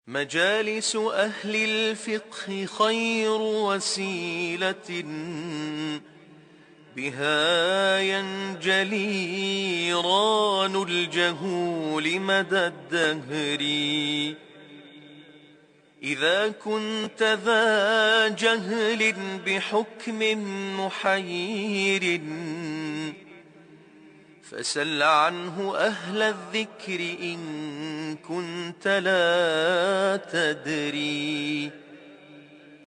مجالس أهل الفقه خير وسيلة بها ينجلي ران الجهول مدى الدهر. إذا كنت ذا جهل بحكم محير فسل عنه أهل الذكر إن كنت لا تدري.